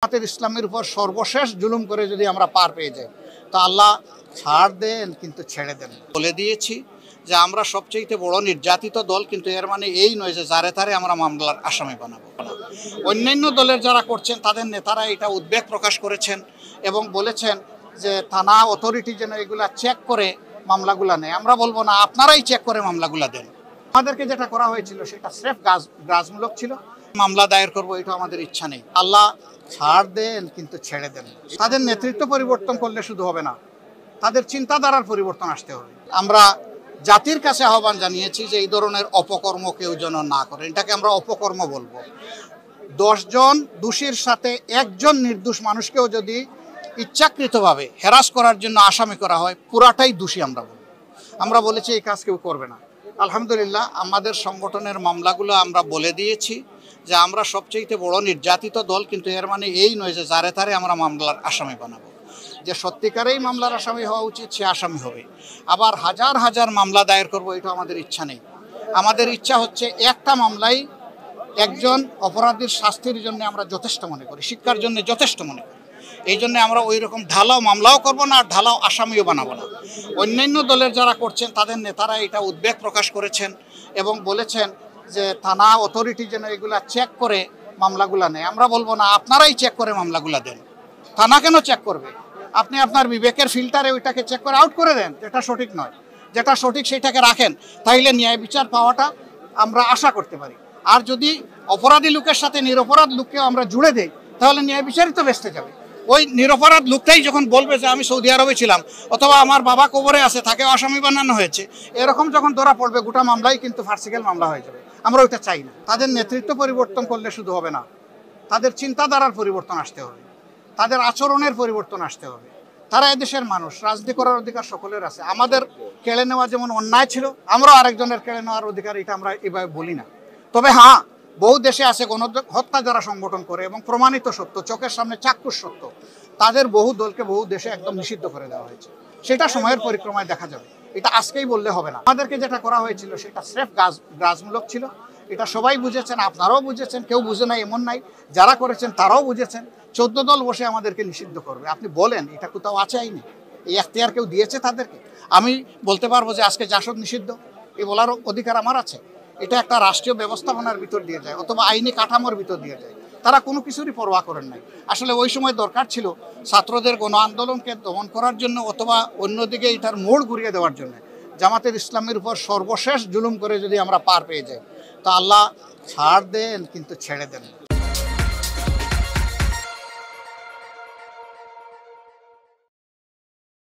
জামাতের ইসলামের উপর সর্বশেষ জুলুম করে যদি আমরা পার পেয়ে যাই তো আল্লাহ ছাড় দেন কিন্তু ছেড়ে দেন। বলে দিয়েছি যে আমরা সবচেয়ে বড় নির্যাতিত দল, কিন্তু এর মানে এই নয় যে যারে তারে আমরা মামলার আসামি বানাবো না। অন্যান্য দলের যারা করছেন তাদের নেতারা এটা উদ্বেগ প্রকাশ করেছেন এবং বলেছেন যে থানা অথরিটি যেন এগুলা চেক করে মামলাগুলা নেয়। আমরা বলবো না, আপনারাই চেক করে মামলাগুলা দেন। আমাদেরকে যেটা করা হয়েছিল সেটা স্রেফ গ্রাজমূলক ছিল। মামলা দায়ের করবো এটা আমাদের ইচ্ছা নেই। আল্লাহ ছাড় দেন কিন্তু ছেড়ে দেন। তাদের নেতৃত্ব পরিবর্তন করলে শুধু হবে না, তাদের চিন্তাধারার পরিবর্তন আসতে হবে। আমরা জাতির কাছে আহ্বান জানিয়েছি যে এই ধরনের অপকর্ম কেউ যেন না করে। এটাকে আমরা অপকর্ম বলবো। 10 জন দোষীর সাথে একজন নির্দোষ মানুষকেও যদি ইচ্ছাকৃতভাবে হেরাস করার জন্য আসামি করা হয়, পুরাটাই দোষী আমরা বলবো। আমরা বলেছি এই কাজ কেউ করবে না। আলহামদুলিল্লাহ আমাদের সংগঠনের মামলাগুলো আমরা বলে দিয়েছি যে আমরা সবচেয়ে বড় নির্যাতিত দল, কিন্তু এর মানে এই নয় যে যারে তারে আমরা মামলার আসামি বানাবো। যে সত্যিকারেই মামলার আসামি হওয়া উচিত সে আসামি হবে। আবার হাজার হাজার মামলা দায়ের করবো এটা আমাদের ইচ্ছা নেই। আমাদের ইচ্ছা হচ্ছে একটা মামলাই একজন অপরাধীর শাস্তির জন্য আমরা যথেষ্ট মনে করি, শিক্ষার জন্য যথেষ্ট মনে করি। এই জন্য আমরা ওই রকম ঢালাও মামলাও করব না, আর ঢালাও আসামিও বানাবো না। অন্যান্য দলের যারা করছেন তাদের নেতারা এটা উদ্বেগ প্রকাশ করেছেন এবং বলেছেন যে থানা অথরিটি যেন এগুলা চেক করে মামলাগুলা নেয়। আমরা বলবো না, আপনারাই চেক করে মামলাগুলা দেন। থানা কেন চেক করবে? আপনি আপনার বিবেকের ফিল্টারে ওইটাকে চেক করে আউট করে দেন, যেটা সঠিক নয়। যেটা সঠিক সেটাকে রাখেন, তাইলে ন্যায় বিচার পাওয়াটা আমরা আশা করতে পারি। আর যদি অপরাধী লোকের সাথে নিরপরাধ লোককেও আমরা জুড়ে দেই তাহলে ন্যায় বিচারই তো বেঁচতে যাবে। ওই নিরপরাধ লোকটাই যখন বলবে যে আমি সৌদি আরবে ছিলাম অথবা আমার বাবা কবরে আছে, তাকে আসামি বানানো হয়েছে, এরকম যখন ধরা পড়বে গোটা মামলাই কিন্তু ফার্সিক্যাল মামলা হয়ে যাবে। আমরা ওইটা চাই না। তাদের নেতৃত্ব পরিবর্তন করলে শুধু হবে না, তাদের চিন্তাধারার পরিবর্তন আসতে হবে, তাদের আচরণের পরিবর্তন আসতে হবে। তারা এদেশের মানুষ, রাজনীতি করার অধিকার সকলের আছে। আমাদের কেড়ে নেওয়া যেমন অন্যায় ছিল, আমরাও আরেকজনের কেড়ে নেওয়ার অধিকার, এটা আমরা এভাবে বলি না। তবে হ্যাঁ, বহু দেশে আছে গণহত্যা যারা সংগঠন করে এবং প্রমাণিত সত্য, চোখের সামনে চাক্ষুষ সত্য, তাদের বহু দলকে বহু দেশে একদম নিষিদ্ধ করে দেওয়া হয়েছে। সেটা সময়ের পরিক্রমায় দেখা যাবে, এটা আজকেই বললে হবে না। আমাদেরকে যেটা করা হয়েছিল সেটা স্রেফ গ্রাজমূলক ছিল। এটা সবাই বুঝেছেন, আপনারাও বুঝেছেন, কেউ বুঝে নাই এমন নাই। যারা করেছেন তারাও বুঝেছেন। 14 দল বসে আমাদেরকে নিষিদ্ধ করবে, আপনি বলেন এটা কোথাও আছে আইনে? এই এখতিয়ার কেউ দিয়েছে তাদেরকে? আমি বলতে পারবো যে আজকে জাসদ নিষিদ্ধ, এই বলার অধিকার আমার আছে? এটা একটা রাষ্ট্রীয় ব্যবস্থাপনার ভিতর দিয়ে যায় অথবা আইনি কাঠামোর ভিতর দিয়ে যায়। তারা কোনো কিছুরই পরোয়া করেন নাই। আসলে ওই সময় দরকার ছিল ছাত্রদের গণ আন্দোলনকে দমন করার জন্য অথবা অন্যদিকে এটার মোড় ঘুরিয়ে দেওয়ার জন্য। জামাতের ইসলামের উপর সর্বশেষ জুলুম করে যদি আমরা পার পেয়ে যাই তো আল্লাহ ছাড় দেন কিন্তু ছেড়ে দেন।